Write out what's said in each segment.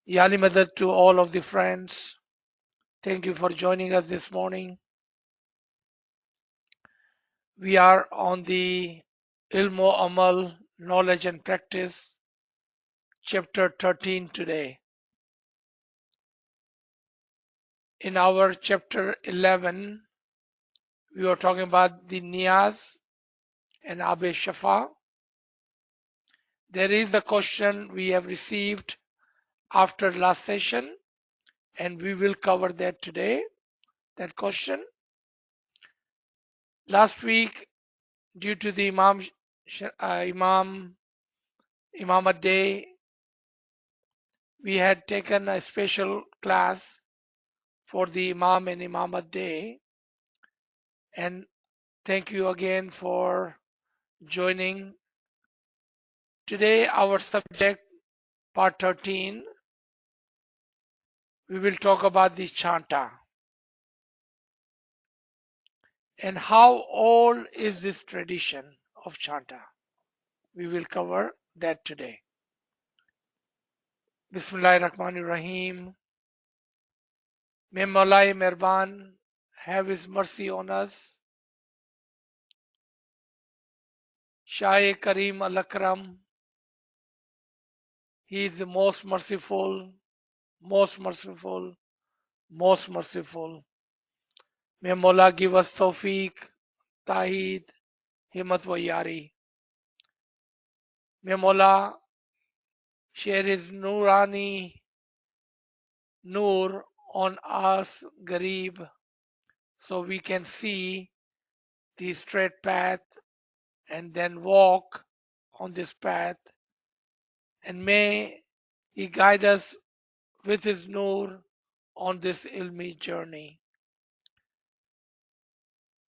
Yali Madad to all of the friends. Thank you for joining us this morning. We are on the Ilmo Amal, Knowledge and Practice, chapter 13 today. In our chapter 11, we were talking about the Niyaz and Abe Shafa. There is a question we have received after last session, and we will cover that today. That question. Last week, due to the Imamat Day, we had taken a special class for the Imam and Imamat Day. And thank you again for joining. Today, our subject, part 13, we will talk about the chanta. And how old is this tradition of chanta? We will cover that today. Bismillahirrahmanirrahim. May Maulai Mehrban have His mercy on us. Shah Kareem Al Akram. He is the most merciful, most merciful, most merciful. May Mola give us tawfiq, taheed, himmat wa yari. May Mola share His Nurani Noor on us, Garib, so we can see the straight path and then walk on this path. And may He guide us with His Noor on this ilmi journey.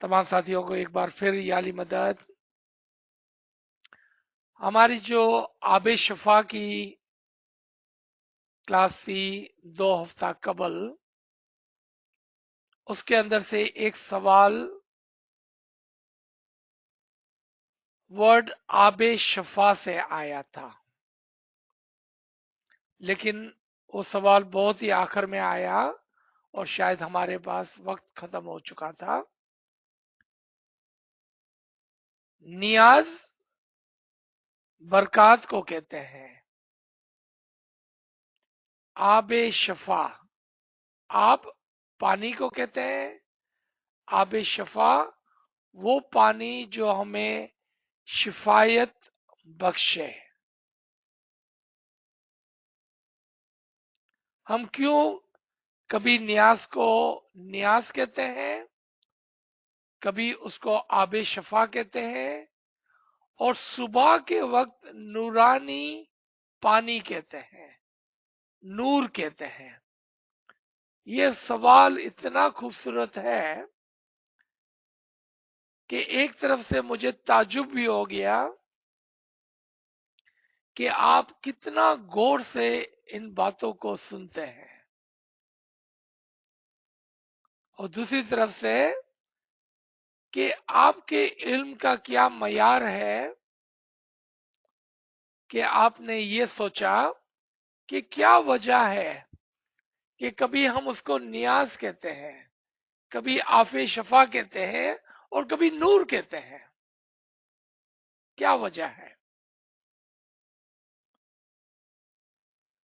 तमाम साथियों को एक बार फिर याली मदद। हमारी जो आबे शफा की class थी 2 हफ्ता कबल, उसके अंदर से एक सवाल वर्ड आबे शफा से आया था, लेकिन वो सवाल बहुत ही आखिर में आया और शायद हमारे पास वक्त खत्म हो चुका था। नियाज बरकात को कहते हैं, आबे शफा आप पानी को कहते हैं, आबे शफा वो पानी जो हमें शिफायत बख्शे। हम क्यों कभी नियाज को नियाज कहते हैं, कभी उसको आबे शफा कहते हैं, और सुबह के वक्त नूरानी पानी कहते हैं, नूर कहते हैं। ये सवाल इतना खूबसूरत है कि एक तरफ से मुझे ताजुब भी हो गया कि आप कितना गौर से इन बातों को सुनते हैं, और दूसरी तरफ से कि आपके इल्म का क्या मयार है कि आपने ये सोचा कि क्या वजह है कि कभी हम उसको नियाज कहते हैं, कभी आफे शफा कहते हैं और कभी नूर कहते हैं। क्या वजह है?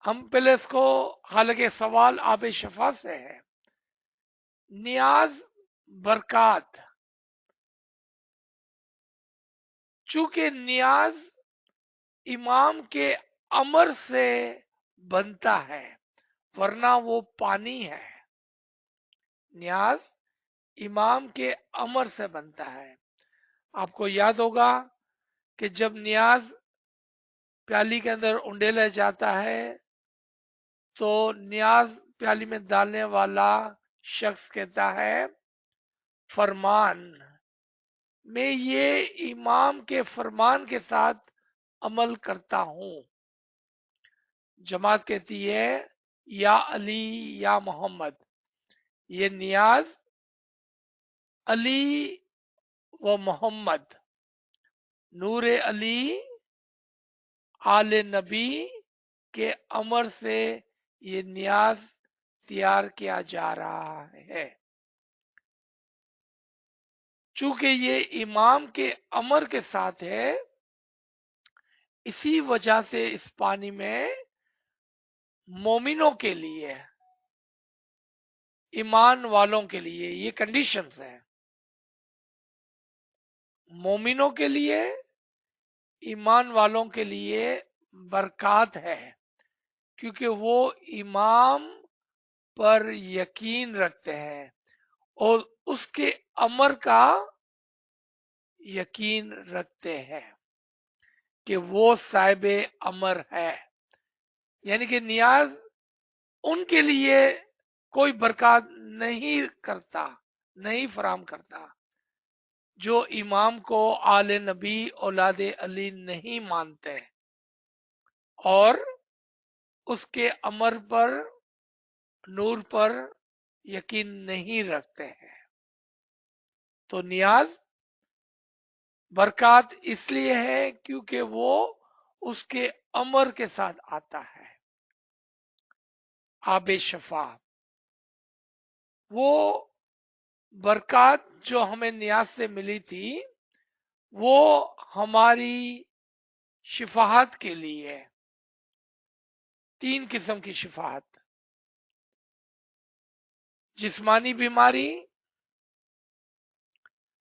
हम पहले इसको, हालांकि सवाल आबे शफा से है, नियाज बरकात, चूंकि नियाज इमाम के अमर से बनता है, वरना वो पानी है। नियाज इमाम के अमर से बनता है। आपको याद होगा कि जब नियाज प्याली के अंदर उंडेला जाता है तो नियाज प्याली में डालने वाला शख्स कहता है, फरमान, मैं ये इमाम के फरमान के साथ अमल करता हूं। जमात कहती है, या अली या मोहम्मद। ये नियाज अली व मोहम्मद, नूर अली आले नबी के अमर से ये नियाज तैयार किया जा रहा है। चूंकि ये इमाम के अमर के साथ है, इसी वजह से इस पानी में मोमिनों के लिए, ईमान वालों के लिए ये कंडीशंस हैं। मोमिनों के लिए, ईमान वालों के लिए बरकत है, क्योंकि वो इमाम पर यकीन रखते हैं और उसके अमर का यकीन रखते हैं कि वो साहिब अमर है। यानी कि नियाज उनके लिए कोई बरकत नहीं करता, नहीं फराम करता, जो इमाम को आले नबी औलाद अली नहीं मानते और उसके अमर पर, नूर पर यकीन नहीं रखते हैं। तो नियाज बरकत इसलिए है क्योंकि वो उसके अमर के साथ आता है। आबे शफा, वो बरकत जो हमें नियाज से मिली थी, वो हमारी शिफाहत के लिए, तीन किस्म की शिफाहत, जिस्मानी बीमारी,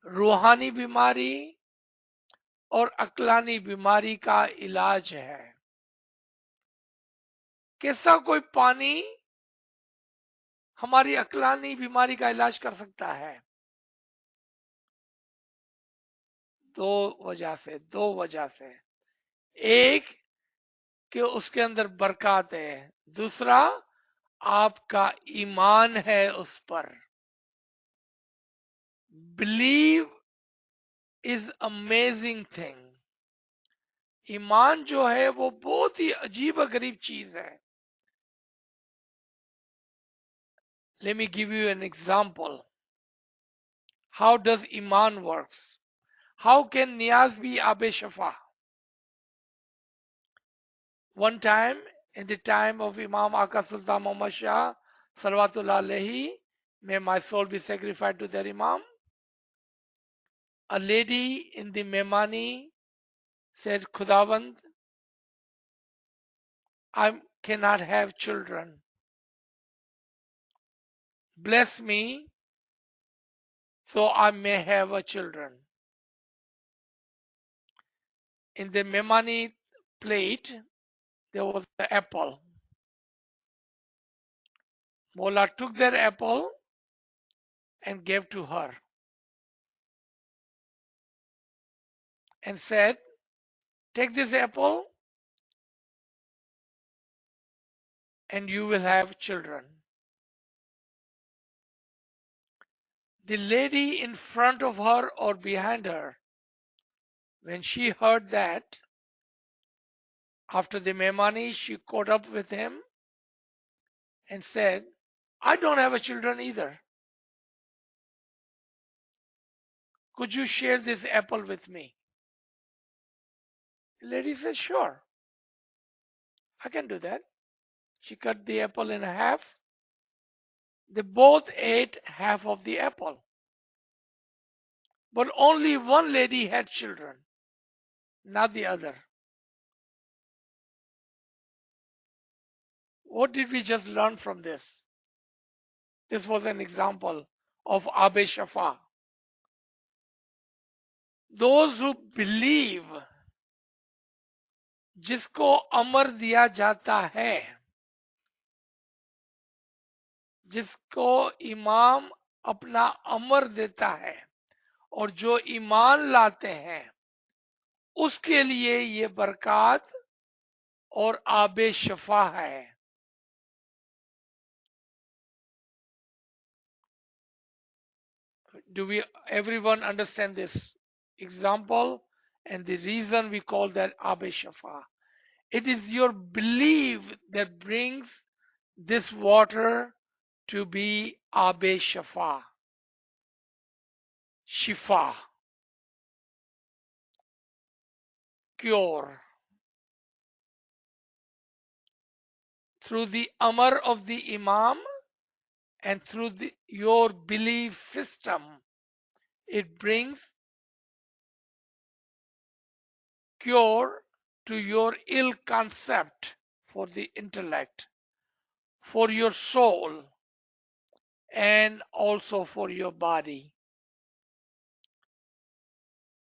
रूहानी बीमारी और अक्लानी बीमारी का इलाज है। कैसा कोई पानी हमारी अक्लानी बीमारी का इलाज कर सकता है? दो वजह से। एक कि उसके अंदर बरकत है, दूसरा आपका ईमान है उस पर। Believe is amazing thing. ईमान जो है वो बहुत ही अजीब गरीब चीज है। Let me give you an example. How does ईमान वर्क्स? हाउ कैन नियाज बी आबे शफा? One time, in the time of Imam Aka Sultan Muhammad Shah, Salawatullah alayhi, may my soul be sacrificed to their Imam, a lady in the Memani said, Khudawand, I cannot have children. Bless me so I may have a children. In the Memani plate, there was an apple. Mola took that apple and gave to her and said, take this apple and you will have children. The lady in front of her or behind her, when she heard that, after the Memani, she caught up with him and said, I don't have a children either. Could you share this apple with me? The lady said, sure, I can do that. She cut the apple in half. They both ate half of the apple. But only one lady had children, not the other. What did we just learn from this? This was an example of Abe Shafa. Those who believe, जिसको अमर दिया जाता है, जिसको इमाम अपना अमर देता है और जो ईमान लाते हैं, उसके लिए ये बरकत और आबे शफा है। Do we everyone understand this example and the reason we call that abe shafa? It is your belief that brings this water to be abe shafa, shifa, cure. through the Amar of the Imam and through your belief system. It brings cure to your ill concept for the intellect, for your soul, and also for your body.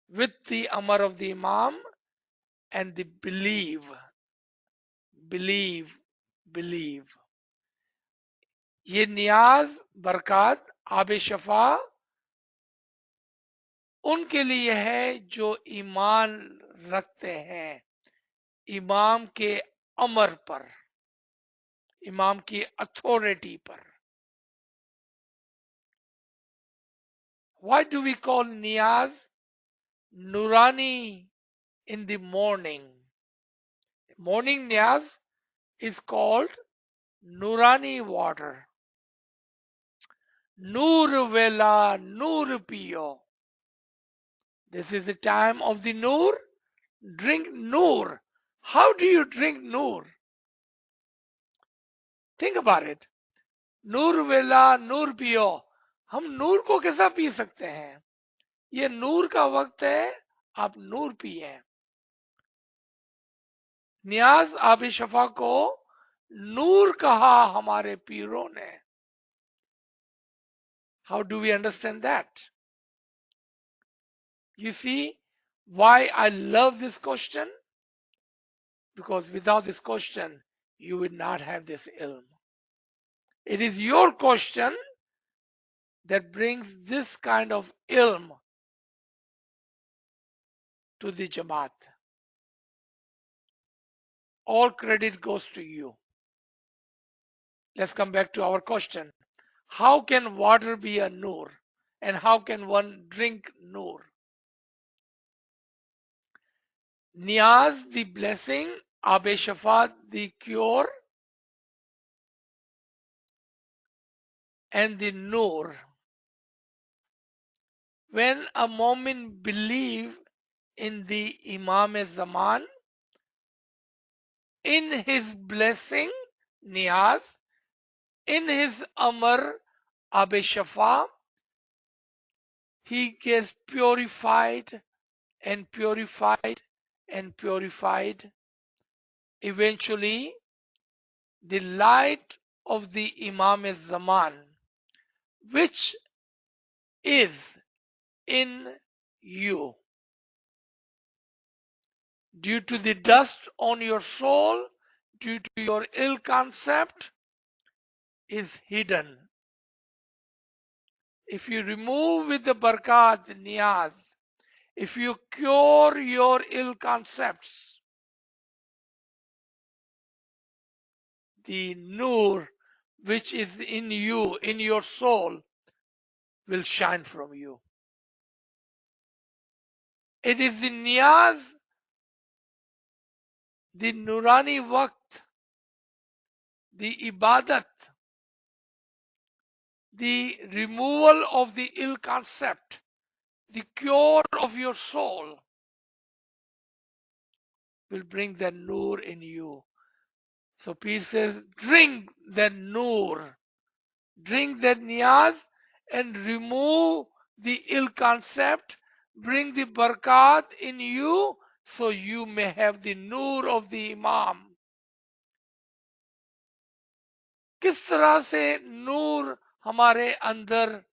With the Amar of the Imam and the believe, believe, believe. ये नियाज बरकत आब शफा उनके लिए है जो ईमान रखते हैं इमाम के अमर पर, इमाम की अथॉरिटी पर. Why do we call niyaz nurani in the morning? Morning niyaz is called nurani water. Noor vela noor piyo. This is the time of the noor. Drink noor. How do you drink noor? Think about it. नूर वेला नूर पियो. हम नूर को कैसा P सकते हैं? ये नूर का वक्त है, आप नूर पिए. नियाज आब शफा को नूर कहा हमारे पीरों ने. How do we understand that? You see why I love this question? Because without this question, you would not have this ilm. It is your question that brings this kind of ilm to the Jamaat. All credit goes to you. Let's come back to our question. How can water be a nur? And how can one drink nur? Niyaz, the blessing, Abe Shafa, the cure, and the nur. When a Mu'min believe in the Imam Zaman, in his blessing, Niyaz, in his Amr, Abe Shafa, he gets purified and purified and purified. Eventually, the light of the Imam Zaman, which is in you, due to the dust on your soul, due to your ill concept, is hidden. If you remove with the barakat, the niyaz, if you cure your ill concepts, the nur which is in you, in your soul, will shine from you. It is the niyaz, the nurani waqt, the ibadat, the removal of the ill concept, the cure of your soul will bring that nur in you. So Peer says, drink that nur, drink that niyaz and remove the ill concept, bring the barakat in you so you may have the nur of the Imam. किस तरह से नूर हमारे अंदर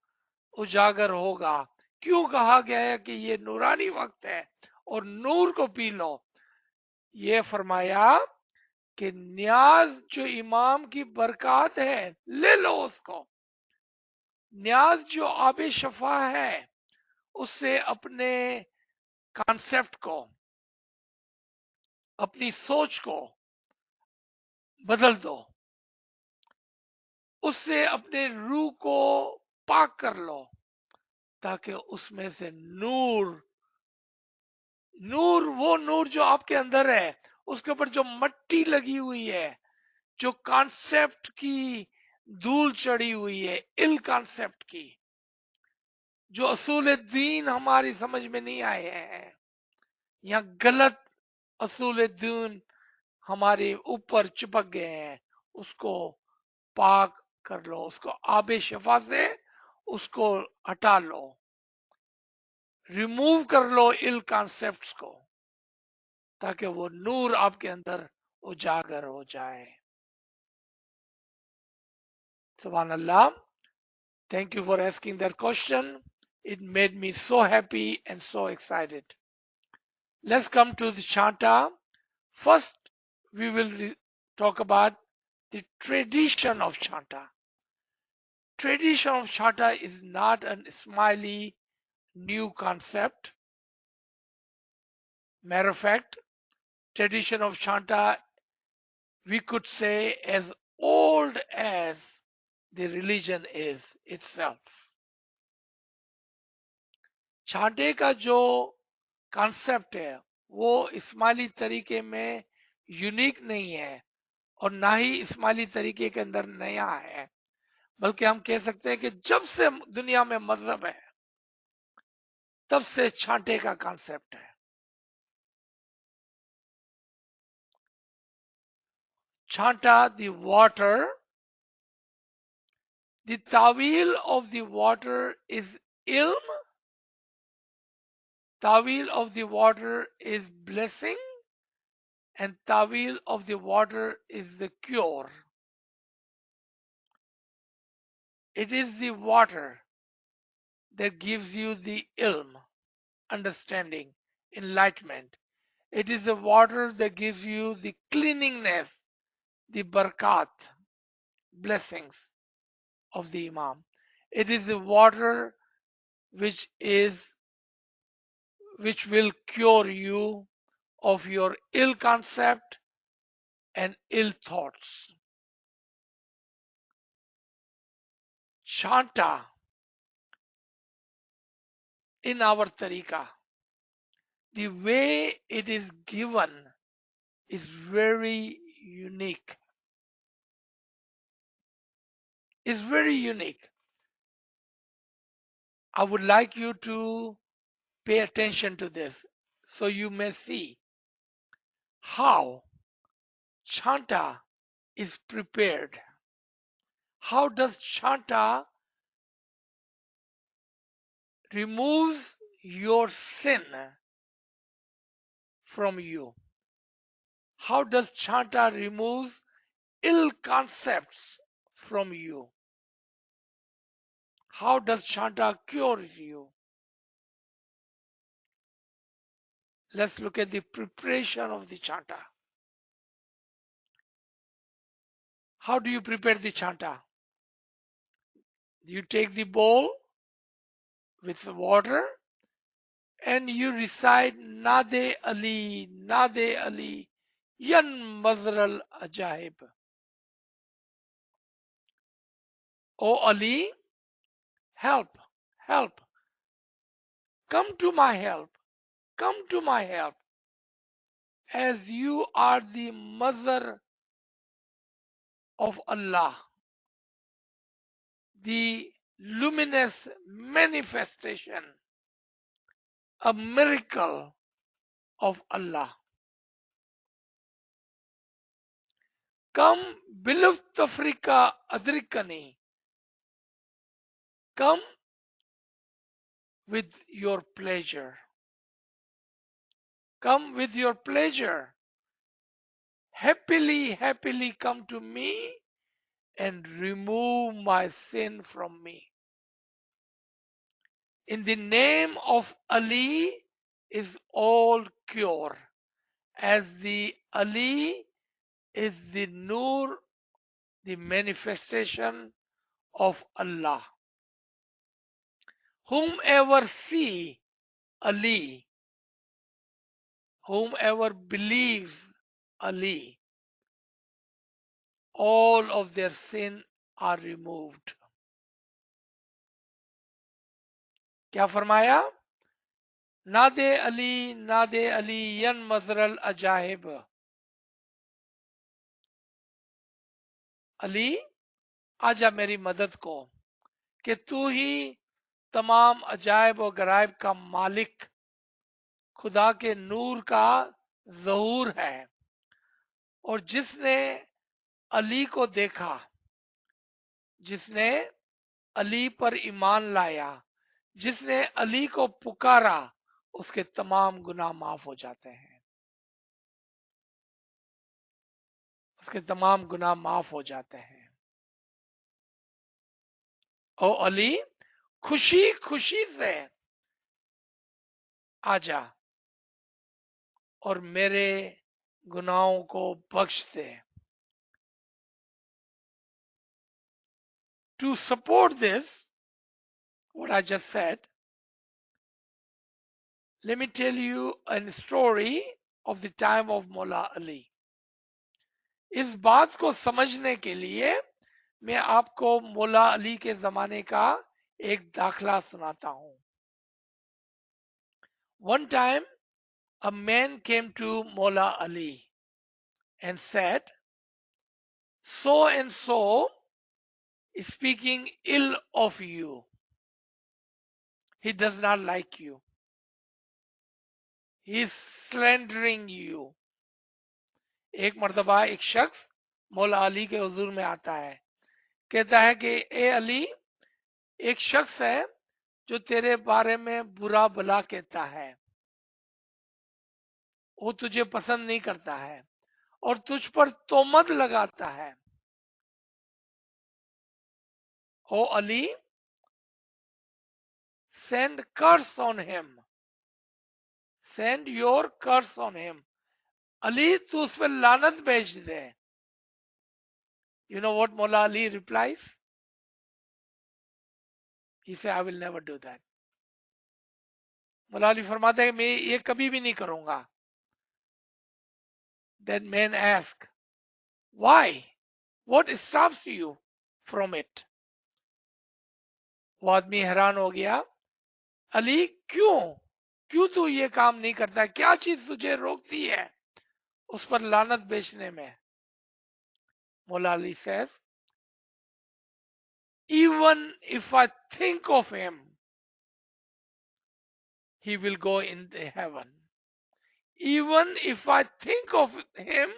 उजागर होगा? क्यों कहा गया है कि ये नूरानी वक्त है और नूर को पी लो? ये फरमाया कि न्याज जो इमाम की बरकत है, ले लो उसको. न्याज जो आबे शफा है, उससे अपने कॉन्सेप्ट को, अपनी सोच को बदल दो. उससे अपने रूह को पाक कर लो ताकि उसमें से नूर, नूर वो नूर जो आपके अंदर है, उसके ऊपर जो मट्टी लगी हुई है, जो कॉन्सेप्ट की धूल चढ़ी हुई है, इल कॉन्सेप्ट की, जो असूल दीन हमारी समझ में नहीं आए हैं, यहाँ गलत असूल दीन हमारे ऊपर चिपक गए हैं, उसको पाक कर लो, उसको आबे शफा से उसको हटा लो, रिमूव कर लो इल कॉन्सेप्ट्स को, ताकि वो नूर आपके अंदर उजागर हो जाए। सुभान अल्लाह। Thank you for asking that question. It made me so happy and so excited. Let's come to the chanta. First, we will talk about the tradition of chanta. Tradition of chanta is not a smiley new concept. Matter of fact, tradition of chanta, we could say, as old as the religion is itself. छांटे का जो concept है वो इस्माइली तरीके में unique नहीं है और ना ही इस्माइली तरीके के अंदर नया है, बल्कि हम कह सकते हैं कि जब से दुनिया में मजहब है तब से छांटे का कॉन्सेप्ट है। छांटा द वाटर, द तावील ऑफ द वाटर इज इल्म, तावील of the water is blessing, and tawil of the water is the cure. It is the water that gives you the ilm, understanding, enlightenment. It is the water that gives you the cleanliness, the barakat, blessings of the Imam. It is the water which will cure you of your ill concept and ill thoughts. Chanta in our tariqah, the way it is given is very unique. Is very unique. I would like you to pay attention to this so you may see how chanta is prepared. How does chanta removes your sin from you? How does chanta removes ill concepts from you? How does chanta cures you? Let's look at the preparation of the chanta. How do you prepare the chanta? You take the bowl with water and you recite Nade Ali, Yan Mazral Ajaib. O Ali, help, help, come to my help, come to my help, as you are the mother of Allah, the luminous manifestation, a miracle of Allah. Come, beloved Africa Adrikani, come with your pleasure. Come with your pleasure. Happily, happily come to me and remove my sin from me. In the name of Ali is all cure, as the Ali is the Nur, the manifestation of Allah. Whomever see Ali, whomever believes Ali, all of their sin are removed. क्या फरमाया? नादे अली यन मजरल अजाहिब। अली आजा मेरी मदद को कि तू ही तमाम अजायब और गरायब का मालिक, खुदा के नूर का ज़हूर है, और जिसने अली को देखा, जिसने अली पर ईमान लाया, जिसने अली को पुकारा, उसके तमाम गुनाह माफ हो जाते हैं, उसके तमाम गुनाह माफ हो जाते हैं। ओ अली, खुशी खुशी से आजा और मेरे गुनाहों को बख्श दे। To support this, what I just said, let me tell you a story of the time of Mullah Ali. इस बात को समझने के लिए मैं आपको मौला अली के जमाने का एक दाखला सुनाता हूं। One time, a man came to Mullah Ali and said, so and so is speaking ill of you. He does not like you. He is slandering you. एक मर्तबा एक शख्स मौला अली के हुजूर में आता है, कहता है कि ए अली, एक शख्स है जो तेरे बारे में बुरा भला कहता है, वो तुझे पसंद नहीं करता है और तुझ पर तोमत लगाता है। ओ Ali, send curse on him, send your curse on him. Ali, तू उस पर लानत भेज दे। You know what Mullah Ali replies? He said, I will never do that. Mullah Ali फरमाता है, मैं ये कभी भी नहीं करूंगा। Then man ask, why? What stops you from it? वो आदमी हैरान हो गया, अली क्यों क्यों तू ये काम नहीं करता, क्या चीज तुझे रोकती है उस पर लानत बेचने में? मौला Ali says, even if I think of him, he will go in the heaven. Even if I think of him,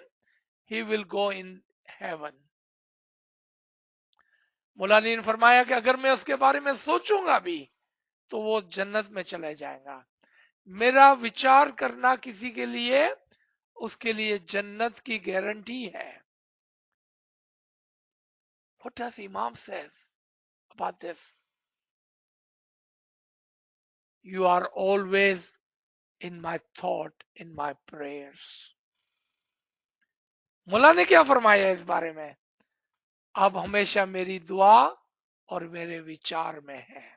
he will go in heaven. मौला अली ने फरमाया कि अगर मैं उसके बारे में सोचूंगा भी तो वो जन्नत में चले जाएगा। मेरा विचार करना किसी के लिए उसके लिए जन्नत की गारंटी है। What does Imam says about this? You are always in my thought, in my prayers. मुल्ला ने क्या फरमाया इस बारे में? अब हमेशा मेरी दुआ और मेरे विचार में है।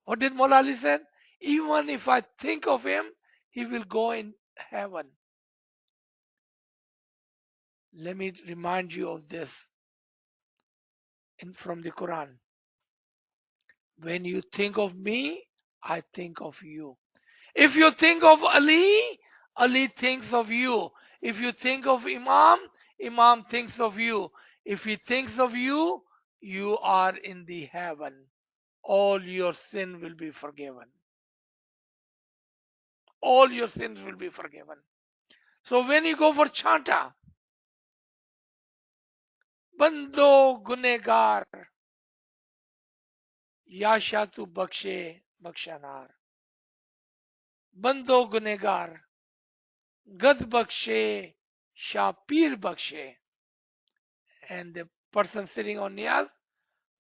What did Mullah Ali said? Even if I think of him, he will go in heaven. Let me remind you of this from the Quran. When you think of me, I think of you. If you think of Ali, Ali thinks of you. If you think of Imam, Imam thinks of you. If he thinks of you, you are in the heaven. All your sin will be forgiven. All your sins will be forgiven. So when you go for chanta, बंदो गुनेगार या शातु बख्शे बख्शानार, बंदो गुनेगार गद बख्शे शापीर बख्शे, and the person sitting on niyaz,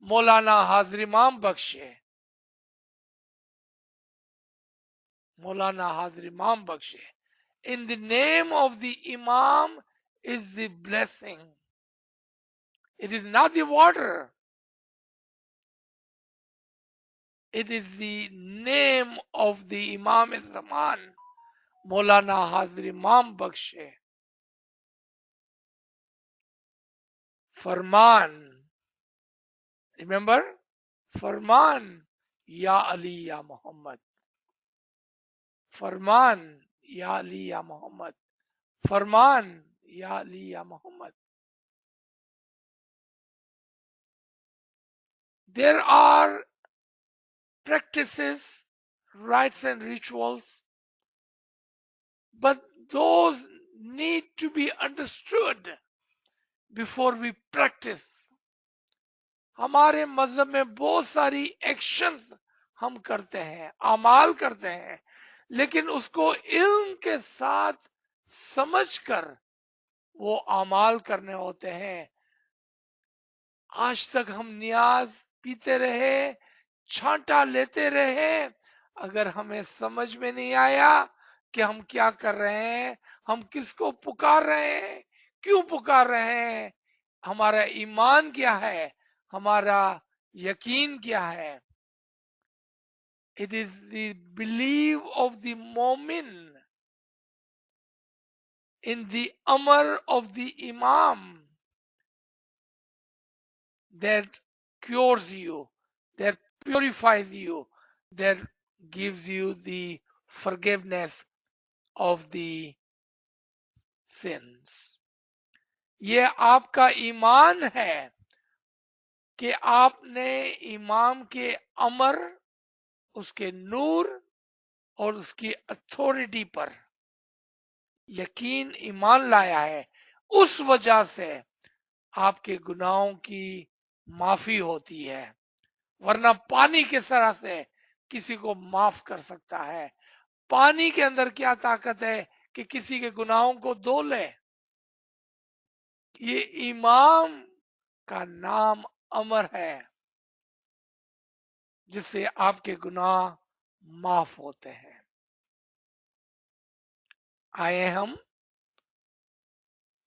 Maulana Hazir Imam बख्शे, Maulana Hazir Imam बख्शे. In the name of the Imam is the blessing. It is not the water. It is the name of the Imam Zaman, Maulana Hazir Imam बख्शे. Farman. Remember? Farman, Ya Ali, Ya Muhammad. Farman, Ya Ali, Ya Muhammad. Farman, Ya Ali, Ya Muhammad. There are practices, rites, and rituals, but those need to be understood. before we practice. हमारे मजहब में बहुत सारी actions हम करते हैं, अमाल करते हैं, लेकिन उसको इल्म के साथ समझकर वो अमाल करने होते हैं। आज तक हम नियाज पीते रहे, छांटा लेते रहे, अगर हमें समझ में नहीं आया कि हम क्या कर रहे हैं, हम किसको पुकार रहे हैं, क्यों पुकार रहे हैं, हमारा ईमान क्या है, हमारा यकीन क्या है। It is the belief of the Momin in the Amr of the Imam that cures you, that purifies you, that gives you the forgiveness of the sins. ये आपका ईमान है कि आपने इमाम के अमर, उसके नूर और उसकी अथॉरिटी पर यकीन ईमान लाया है। उस वजह से आपके गुनाहों की माफी होती है, वरना पानी किस तरह से किसी को माफ कर सकता है। पानी के अंदर क्या ताकत है कि किसी के गुनाहों को धो ले। ये इमाम का नाम अमर है जिससे आपके गुनाह माफ होते हैं। आए हम,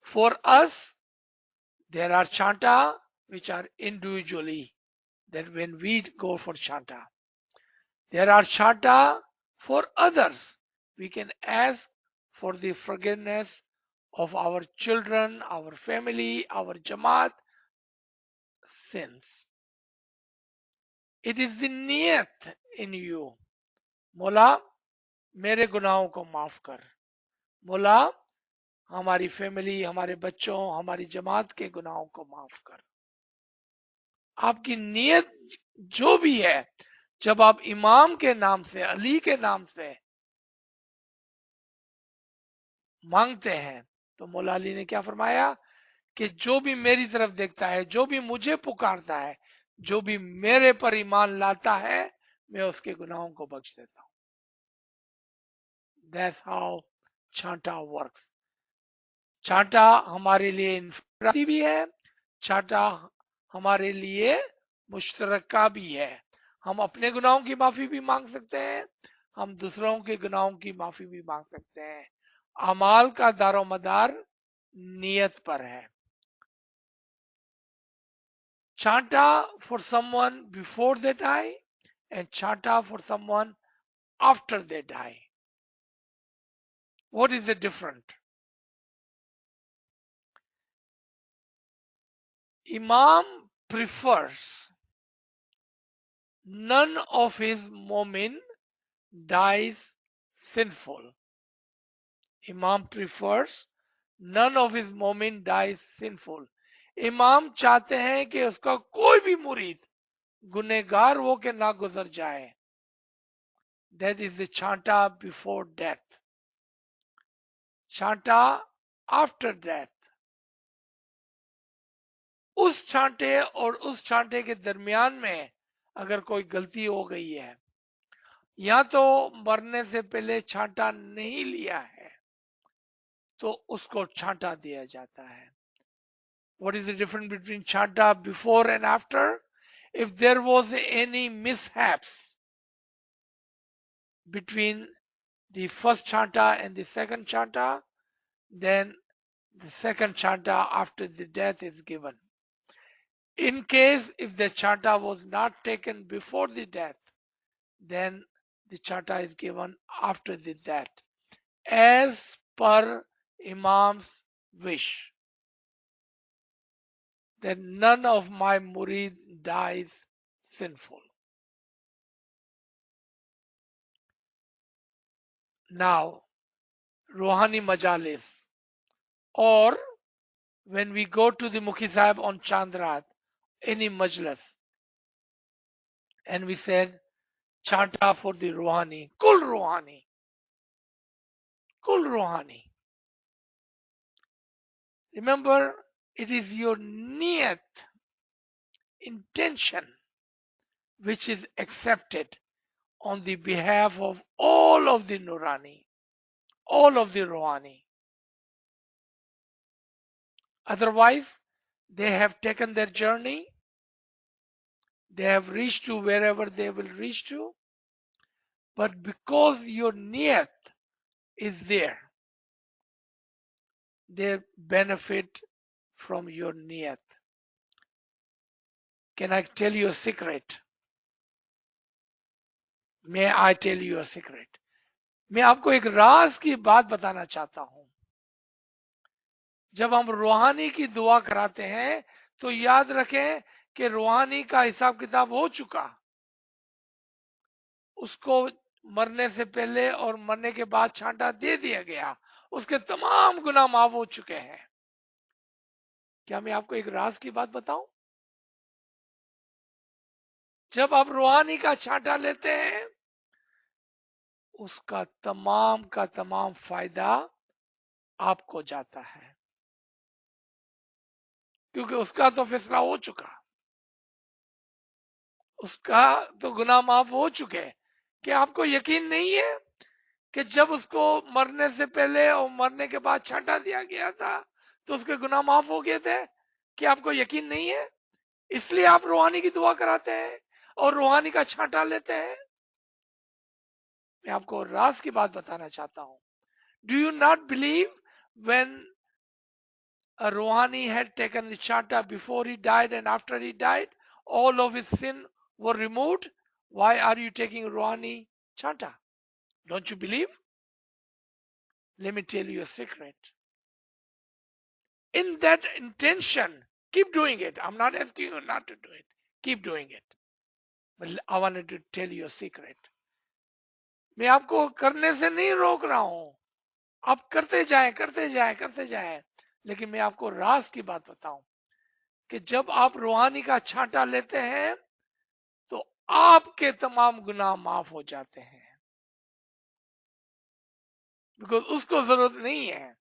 फॉर अस देर आर चांटा which are individually, that when we go for chanta, there are chanta for others. We can ask for the forgiveness of our children, our family, our jamaat sins. It is the niyat in you. मौला मेरे गुनाहों को माफ कर, मौला हमारी family, हमारे बच्चों, हमारी जमात के गुनाहों को माफ कर। आपकी नीयत जो भी है, जब आप इमाम के नाम से, अली के नाम से मांगते हैं, तो मौला अली ने क्या फरमाया कि जो भी मेरी तरफ देखता है, जो भी मुझे पुकारता है, जो भी मेरे पर ईमान लाता है, मैं उसके गुनाहों को बख्श देता हूं। That's how chanta works. चांटा हमारे लिए इनफरादी भी है, चांटा हमारे लिए मुश्तरका भी है। हम अपने गुनाहों की माफी भी मांग सकते हैं, हम दूसरों के गुनाहों की माफी भी मांग सकते हैं। अमाल का दारोमदार नियत पर है। चांटा for someone before they die and chanta for someone after they die. What is the difference? Imam prefers none of his mu'min dies sinful. Imam prefers none of his mu'min dies sinful. इमाम चाहते हैं कि उसका कोई भी मुरीद गुनेगार हो के ना गुजर जाए। That is the chanta before death. Chanta after death. उस छांटे और उस छांटे के दरमियान में अगर कोई गलती हो गई है, या तो मरने से पहले छांटा नहीं लिया है, तो उसको छांटा दिया जाता है। What is the difference between chanta before and after? If there was any mishaps between the first chanta and the second chanta, then the second chanta after the death is given. In case if the chanta was not taken before the death, then the chanta is given after the death, as per Imam's wish, that none of my murid dies sinful. Now, Rohani Majalis, or when we go to the Mukhi Sahib on Chandrat, any Majlis, and we said, chanta for the Rohani, Kul Rohani, Kul Rohani. Remember, It is your niyat, intention, which is accepted on the behalf of all of the Nurani, all of the Ruhani. Otherwise, they have taken their journey, they have reached to wherever they will reach to, but because your niyat is there, they benefit from your niyat. Can I tell you a secret? May I tell you a secret? मैं आपको एक राज की बात बताना चाहता हूं. जब हम रूहानी की दुआ कराते हैं तो याद रखें कि रूहानी का हिसाब किताब हो चुका. उसको मरने से पहले और मरने के बाद छांटा दे दिया गया. उसके तमाम गुनाह माफ हो चुके हैं. क्या मैं आपको एक राज की बात बताऊं? जब आप रूहानी का छांटा लेते हैं, उसका तमाम का तमाम फायदा आपको जाता है, क्योंकि उसका तो फैसला हो चुका, उसका तो गुनाह माफ हो चुके. क्या आपको यकीन नहीं है कि जब उसको मरने से पहले और मरने के बाद छांटा दिया गया था तो उसके गुनाह माफ हो गए थे? क्या आपको यकीन नहीं है? इसलिए आप रूहानी की दुआ कराते हैं और रूहानी का छांटा लेते हैं. मैं आपको राज की बात बताना चाहता हूं. Do you not believe when a Rouhani had taken the chanta before he died and after he died, all of his sin were removed? Why are you taking Rouhani chanta? Don't you believe? Let me tell you a secret. In that intention, keep doing it. I'm not asking you not to do it. Keep doing it. But I wanted to tell you a secret. मैं आपको करने से नहीं रोक रहा हूं. आप करते जाएं, करते जाएं, करते जाएं. लेकिन मैं आपको राज की बात बताऊं कि जब आप रूहानी का छांटा लेते हैं तो आपके तमाम गुनाह माफ हो जाते हैं. बिकॉज उसको जरूरत नहीं है.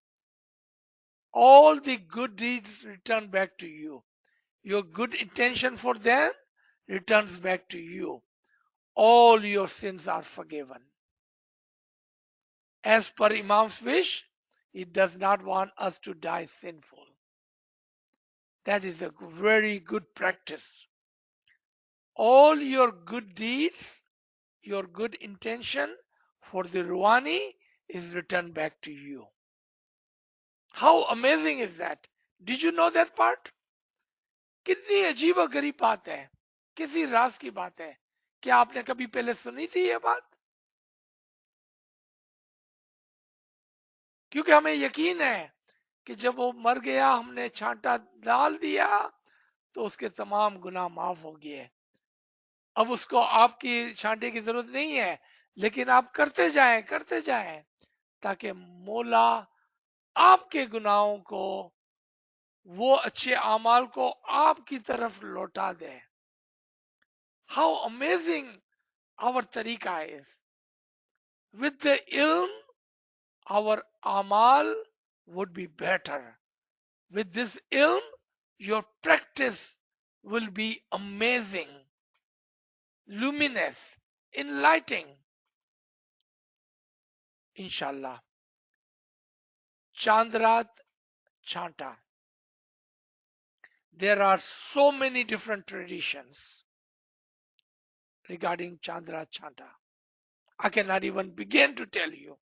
All the good deeds return back to you. Your good intention for them returns back to you. All your sins are forgiven. As per Imam's wish, he does not want us to die sinful. That is a very good practice. All your good deeds, your good intention for the Ruhani is returned back to you. How amazing is that? Did you know that part? कितनी अजीब गरीब बात है, किसी राज की बात है. क्या आपने कभी पहले सुनी थी ये बात? क्योंकि हमें यकीन है कि जब वो मर गया, हमने छांटा डाल दिया तो उसके तमाम गुनाह माफ हो गए. अब उसको आपकी छांटे की जरूरत नहीं है, लेकिन आप करते जाएं ताकि मौला आपके गुनाहों को, वो अच्छे अमाल को आपकी तरफ लौटा दे. How amazing our tariqa is. With the ilm, our amal would be better. With this ilm, your practice will be amazing, luminous, enlightening. Inshallah. Chandrat Chanta. There are so many different traditions regarding Chandra Chanta. I cannot even begin to tell you.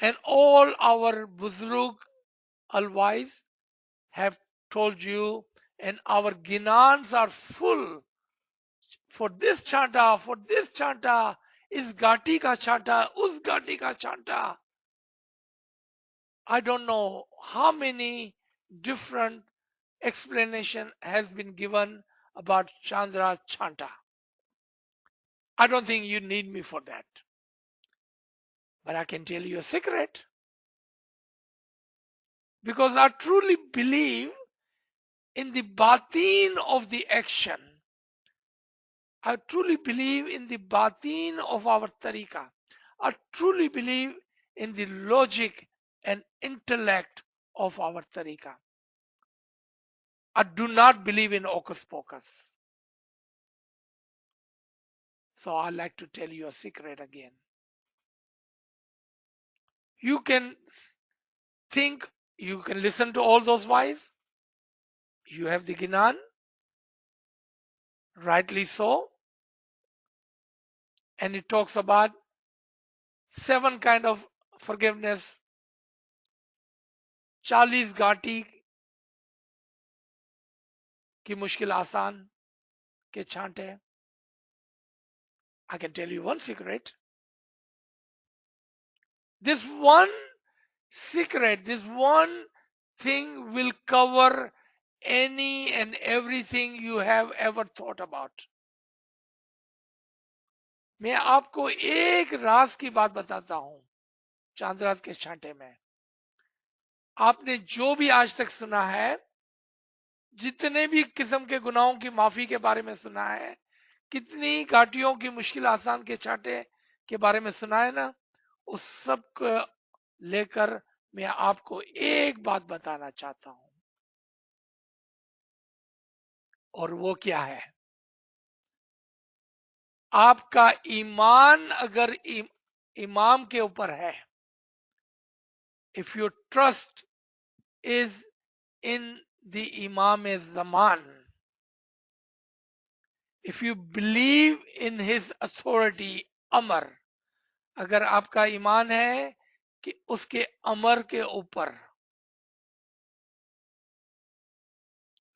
And all our Buzrug ALWAAZ have told you, and our ginans are full. For this chanta, is Gati ka chanta, us Gati ka chanta. I don't know how many different explanation has been given about Chandra chanta. I don't think you need me for that. But I can tell you a secret. Because I truly believe in the batin of the action. I truly believe in the batin of our tariqa. I truly believe in the logic and intellect of our tariqa. I do not believe in hocus pocus. So I like to tell you a secret again. You can think, you can listen to all those whys. You have the Gnan, rightly so. And it talks about 7 kind of forgiveness, 40 घाटी की मुश्किल आसान के छांटे. I can tell you one secret. This one secret, this one thing will cover any and everything you have ever thought about. मैं आपको एक राज की बात बताता हूं चांदरात के छांटे में. आपने जो भी आज तक सुना है, जितने भी किस्म के गुनाहों की माफी के बारे में सुना है, कितनी घाटियों की मुश्किल आसान के छांटे के बारे में सुना है ना, उस सब को लेकर मैं आपको एक बात बताना चाहता हूं. और वो क्या है? आपका ईमान अगर इमाम के ऊपर है, if your trust is in the इमाम ज़मान, if you believe in his authority अमर, अगर आपका ईमान है कि उसके अमर के ऊपर,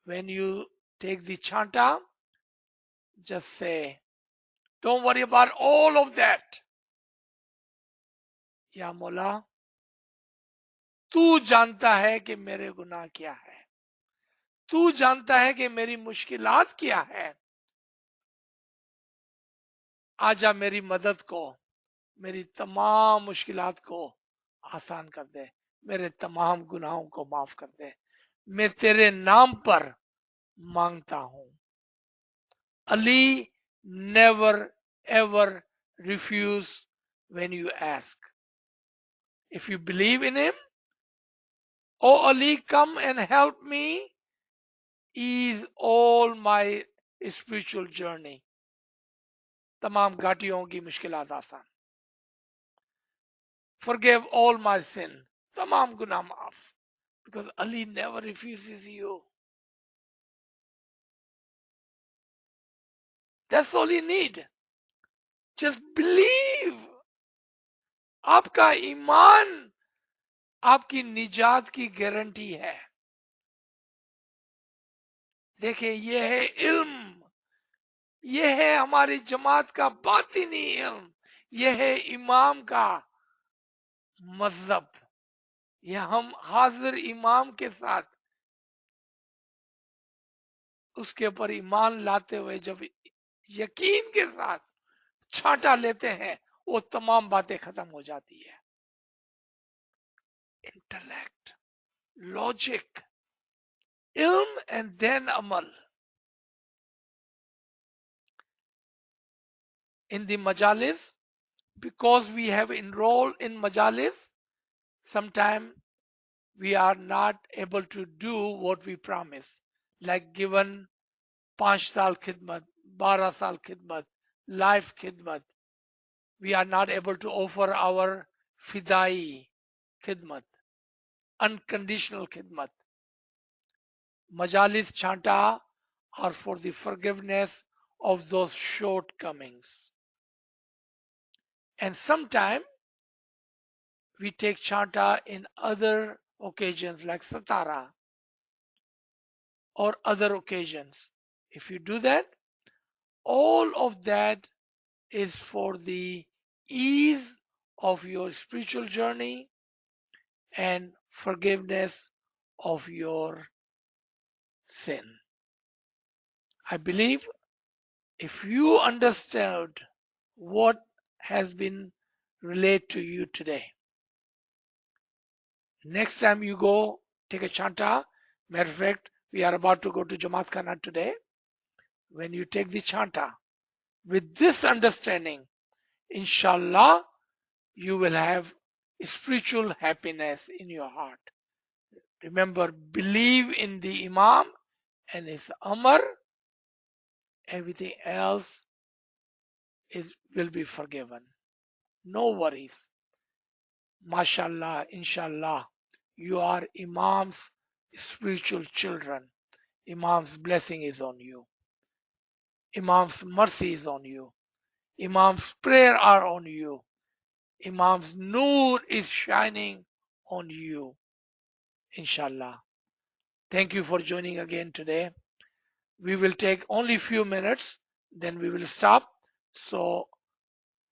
when you take the chanta, just say, don't worry about all of that. या मौला, तू जानता है कि मेरे गुनाह क्या है, तू जानता है कि मेरी मुश्किलात क्या है. आजा मेरी मदद को, मेरी तमाम मुश्किलात को आसान कर दे, मेरे तमाम गुनाहों को माफ कर दे. मैं तेरे नाम पर मांगता हूं. Ali never ever refuse when you ask. If you believe in him, oh Ali, come and help me ease all my spiritual journey. तमाम घाटियों की मुश्किलात आसान. Forgive all my sin. तमाम गुनाह माफ. Because Ali never refuses you. That's all you need. Just believe. आपका ईमान आपकी निजात की गारंटी है. देखिए, ये है इल्म, ये है हमारी जमात का बातिनी इल्म, ये है इमाम का मजहब. ये हम हाजिर इमाम के साथ उसके ऊपर ईमान लाते हुए जब यकीन के साथ छांटा लेते हैं, वो तमाम बातें खत्म हो जाती है. इंटेलेक्ट, लॉजिक, इल्म एंड देन अमल. In the majalis, because we have enrolled in majalis, sometimes we are not able to do what we promise, like given 5 साल खिदमत, 12 साल खिदमत, life खिदमत. We are not able to offer our fidai khidmat, unconditional khidmat. Majalis chanta are for the forgiveness of those shortcomings. And sometimes we take chanta in other occasions like satara or other occasions. If you do that, all of that is for the ease of your spiritual journey and forgiveness of your sin. I believe if you understand what has been relayed to you today, next time you go take a chanta, matter of fact, we are about to go to Jamaat Khana today. When you take the chanta with this understanding, inshallah, you will have spiritual happiness in your heart. Remember, believe in the Imam, and is Amar, everything else will be forgiven. No worries. Mashallah, inshallah, you are Imam's spiritual children. Imam's blessing is on you. Imam's mercy is on you. Imam's prayer are on you. Imam's noor is shining on you. Inshallah. Thank you for joining again today. We will take only few minutes, then we will stop. So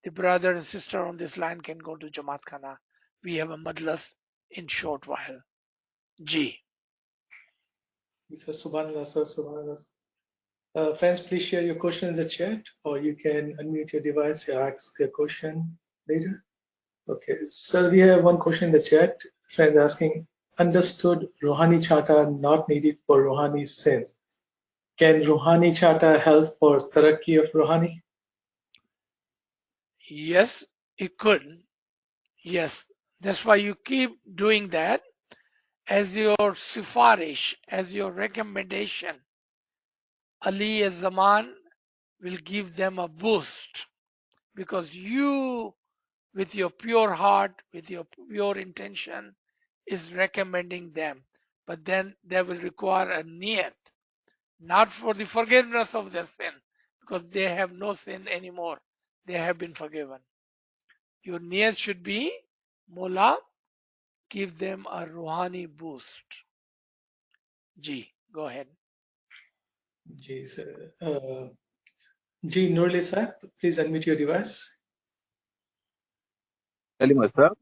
the brother and sister on this line can go to Jamaat Khana. We have a madlas in short while. Ji. Sir, Subhanallah, sir, Subhanallah. Friends, please share your question in the chat, or you can unmute your device and ask your question later. Okay, so we have one question in the chat. Friends asking, understood Rouhani Chata not needed for Rouhani sense. Can Rouhani Chata help for Tarakki of Rouhani? Yes, it could. Yes, that's why you keep doing that as your sifarish, as your recommendation. Ali as Zaman will give them a boost because you, with your pure heart, with your pure intention, is recommending them. But then they will require a niyat, not for the forgiveness of their sin, because they have no sin anymore. They have been forgiven. Your niyat should be, Mola, give them a Ruhani boost. Ji, go ahead. Ji, sir. Ji Nurli sir, please unmute your device. Sir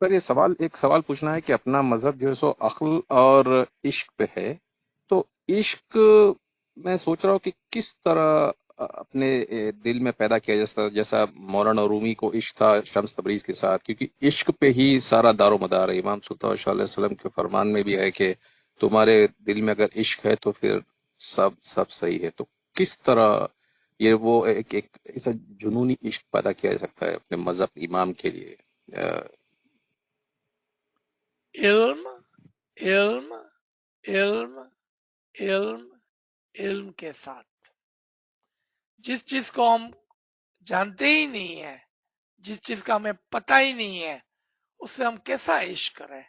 sir ये सवाल पूछना है कि अपना मजहब जो है सो अक्ल और इश्क पे है, तो इश्क मैं सोच रहा हूँ कि किस तरह अपने दिल में पैदा किया जैसा मौलाना रूमी को इश्क था शम्स तबरीज के साथ, क्योंकि इश्क पे ही सारा दारो मदार है। इमाम सल्लल्लाहु अलैहि वसल्लम के फरमान में भी है कि तुम्हारे दिल में अगर इश्क है तो फिर सब सही है। तो किस तरह ये वो एक ऐसा जुनूनी इश्क पैदा किया जा सकता है अपने मजहब इमाम के लिए? इल्म इल्म इल्म इल्म इल्म के साथ जिस चीज को हम जानते ही नहीं है, जिस चीज का हमें पता ही नहीं है, उससे हम कैसा इश्क करें?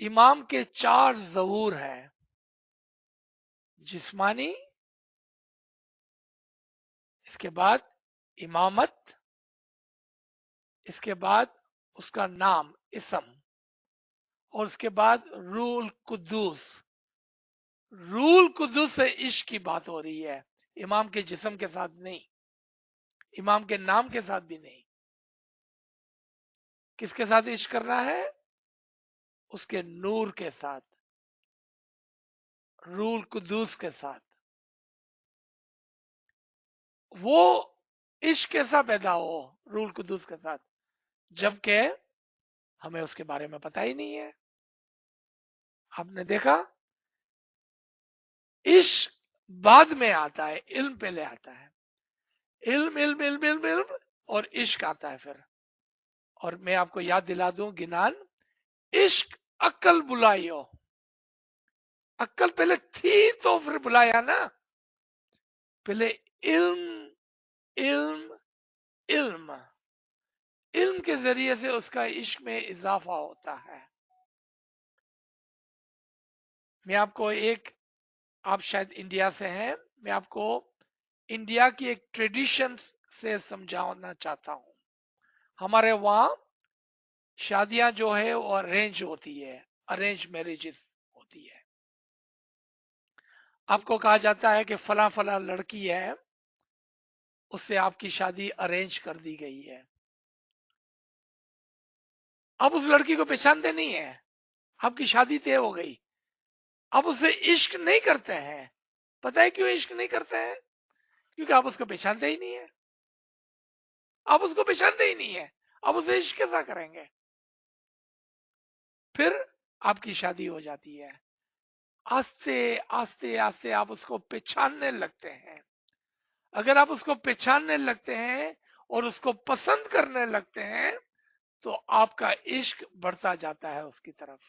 इमाम के 4 ज़हूर है, जिस्मानी, इसके बाद इमामत, इसके बाद उसका नाम इसम, और उसके बाद रूल कुद्दूस। रूल कुद्दूस से इश्क की बात हो रही है, इमाम के जिस्म के साथ नहीं, इमाम के नाम के साथ भी नहीं। किसके साथ इश्क करना है? उसके नूर के साथ, रूल कुद्दूस के साथ। वो इश्क कैसा पैदा हो रूल कुद्दूस के साथ, जबकि हमें उसके बारे में पता ही नहीं है। आपने देखा, इश्क बाद में आता है, इल्म पहले आता है। इल्म इल्म इल्म इल्म इल्म और इश्क आता है फिर। और मैं आपको याद दिला दूं गिनान, इश्क अक्ल बुलाइयो, अक्ल पहले थी तो फिर बुलाया ना। पहले इल्म इल्म इल्म, इल्म के जरिए से उसका इश्क में इजाफा होता है। मैं आपको एक, आप शायद इंडिया से हैं, मैं आपको इंडिया की एक ट्रेडिशन से समझाना चाहता हूं। हमारे वहां शादियां जो है वो अरेंज होती है, अरेंज मैरिजेस होती है। आपको कहा जाता है कि फला फला लड़की है, उससे आपकी शादी अरेंज कर दी गई है। अब उस लड़की को पहचानते नहीं है, आपकी शादी तय हो गई, अब उससे इश्क नहीं करते हैं। पता है क्यों इश्क नहीं करते हैं? क्योंकि आप उसको पहचानते ही नहीं है, आप उसको पहचानते ही नहीं है, अब उसे इश्क कैसा करेंगे? फिर आपकी शादी हो जाती है। आस्ते आस्ते आस्ते आप उसको पहचानने लगते हैं। अगर आप उसको पहचानने लगते हैं और उसको पसंद करने लगते हैं, तो आपका इश्क बढ़ता जाता है उसकी तरफ।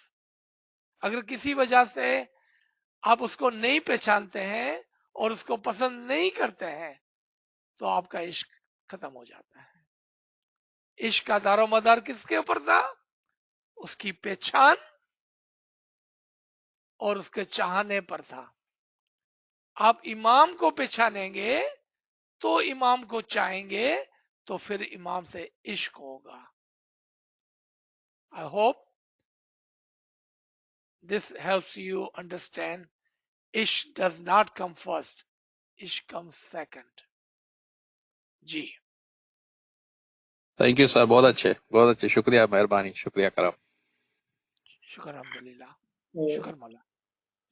अगर किसी वजह से आप उसको नहीं पहचानते हैं और उसको पसंद नहीं करते हैं तो आपका इश्क खत्म हो जाता है। इश्क का दारोमदार किसके ऊपर था? उसकी पहचान और उसके चाहने पर था। आप इमाम को पहचानेंगे तो इमाम को चाहेंगे तो फिर इमाम से इश्क होगा। I hope this helps you understand इश्क डज नॉट कम फर्स्ट, इश्क कम्स सेकंड। जी थैंक यू सर, बहुत अच्छे, शुक्रिया, मेहरबानी, शुक्रिया करम। शुक्र अल्हम्दुलिल्लाह, शुक्र मौला।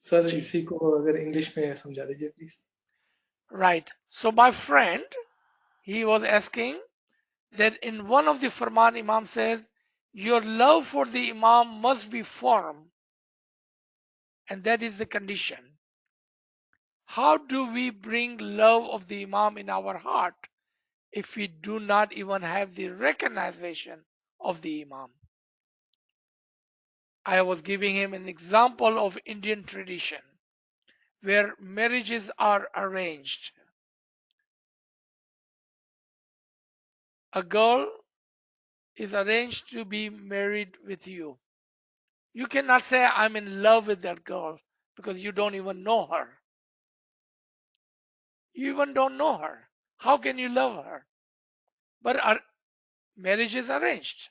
सर जी इसी को अगर इंग्लिश में समझा दीजिए please. Right. So my friend, he was asking that in one of the Farman, Imam says, your love for the Imam must be firm, and that is the condition. How do we bring love of the Imam in our heart if we do not even have the recognition of the Imam? I was giving him an example of Indian tradition where marriages are arranged. A girl is arranged to be married with you. You cannot say, I'm in love with that girl because you don't even know her. You even don't know her. How can you love her? But our marriage is arranged.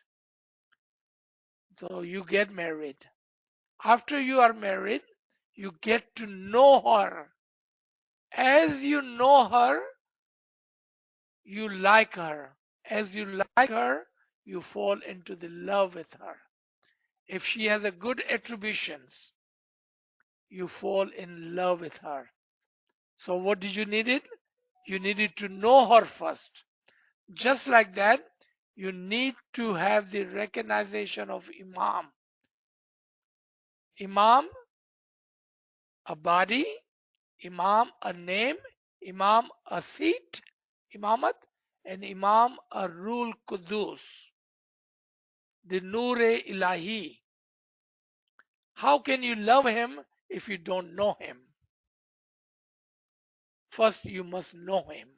So you get married. After you are married, you get to know her. As you know her, you like her. As you like her, you fall into the love with her. If she has a good attributions, you fall in love with her. So what did you need it? You needed to know her first. Just like that, you need to have the recognition of Imam. Imam, a body, Imam, a name, Imam, a seat, Imamat, and Imam, a rule Qudus, the Noor-e Ilahi. How can you love him if you don't know him? First, you must know him.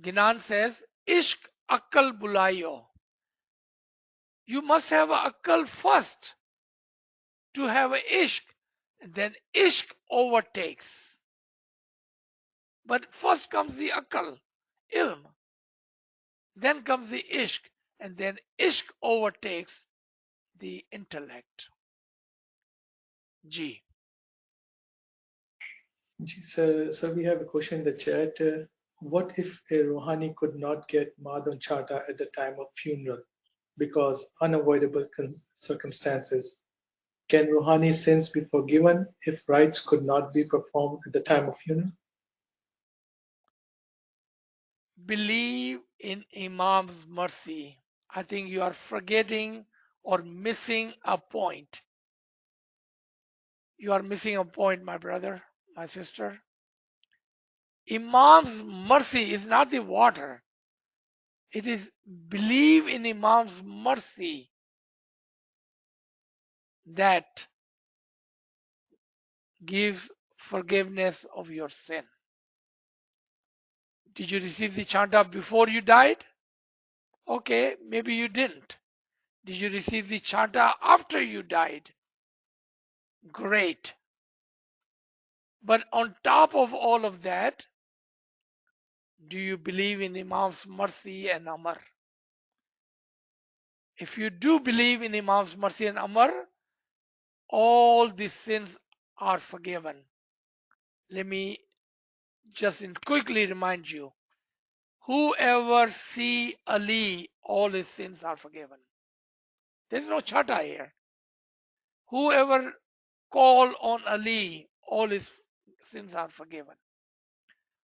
Ginan says, Ishq Akal Bulayo. You must have Akal first to have a Ishq. And then Ishq overtakes. But first comes the Akal, Ilm. Then comes the Ishq. And then Ishq overtakes the intellect. G. Sir, we have a question in the chat. What if a Rouhani could not get Madon Chata at the time of funeral because unavoidable circumstances? Can Rouhani sins be forgiven if rites could not be performed at the time of funeral? Believe in Imam's mercy. I think you are forgetting or missing a point. You are missing a point, my brother, my sister. Imam's mercy is not the water. It is believe in Imam's mercy that gives forgiveness of your sin. Did you receive the chanta before you died? Okay, maybe you didn't. Did you receive the chanta after you died? Great. But on top of all of that, do you believe in Imam's mercy and Amar? If you do believe in Imam's mercy and Amar, all the sins are forgiven. Let me just quickly remind you, whoever see Ali, all his sins are forgiven. There's no chata here. Whoever call on Ali, all his sins are forgiven.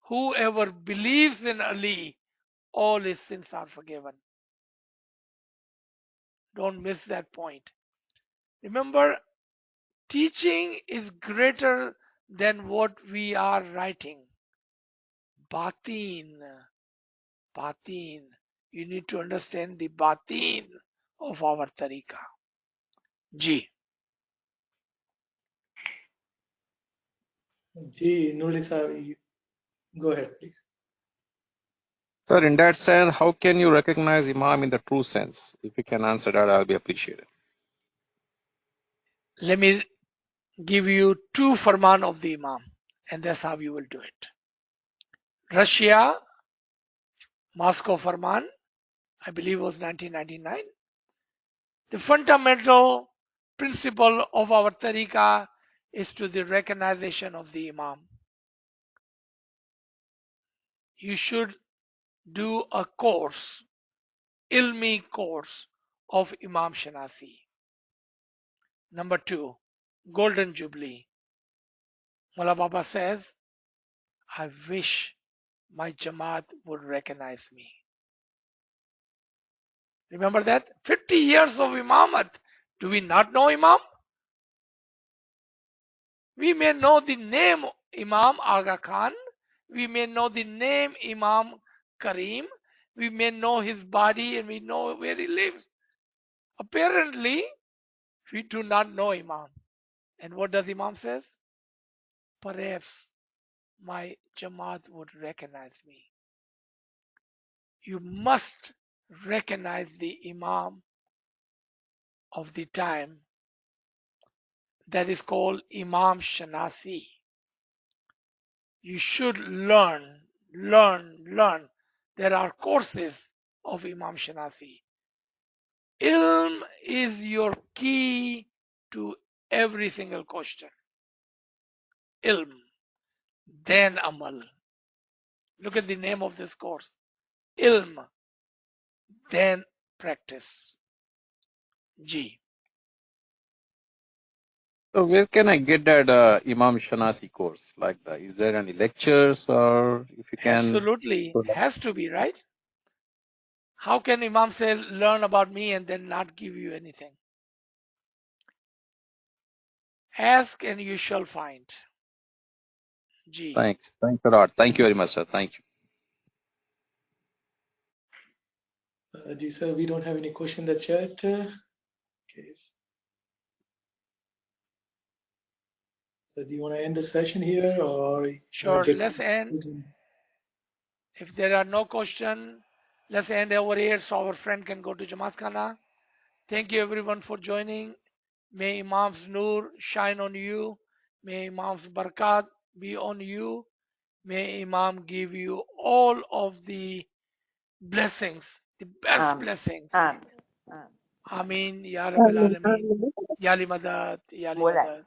Whoever believes in Ali, all his sins are forgiven. Don't miss that point. Remember, teaching is greater than what we are writing. Batin, batin. You need to understand the batin of our tariqah. जी Nurli, go ahead, please. Sir, in that sense, how can you recognize Imam in the true sense? If you can answer that, I'll be appreciated. let me give you two farman of the Imam, and that's how you will do it. Russia, Moscow farman, I believe was 1999. The fundamental principle of our tariqah is to the recognition of the Imam. You should do a course, ilmi course of Imam Shanasi. Number two, Golden Jubilee. Mullah Baba says, I wish my Jamaat would recognize me. Remember that? 50 years of Imamat. Do we not know Imam? We may know the name Imam Aga Khan. We may know the name Imam Karim. We may know his body and we know where he lives. Apparently, we do not know Imam. And what does Imam says? Perhaps my Jamaat would recognize me. You must recognize the Imam of the time that is called Imam Shanasi. You should learn. There are courses of Imam Shanasi. Ilm is your key to every single question. Ilm, then Amal. Look at the name of this course. Ilm, then practice. G. So where can I get that Imam Shanasi course? Like that? Is there any lectures or if you can? Absolutely. Has to be, right? How can Imam say, learn about me and then not give you anything? Ask and you shall find. G. Thanks. Thanks a lot. Thank you very much, sir. Thank you. Ji sir, we don't have any question in the chat. Okay. So do you want to end the session here or Sure, let's end. If there are no questions, let's end over here so our friend can go to Jamaat Khana. Thank you everyone for joining. May Imam's Noor shine on you. May Imam's Barakat be on you. May Imam give you all of the blessings, the best blessings. Ameen, Ya Rabbil Alameen. Ya li Madad, Ya li Madad.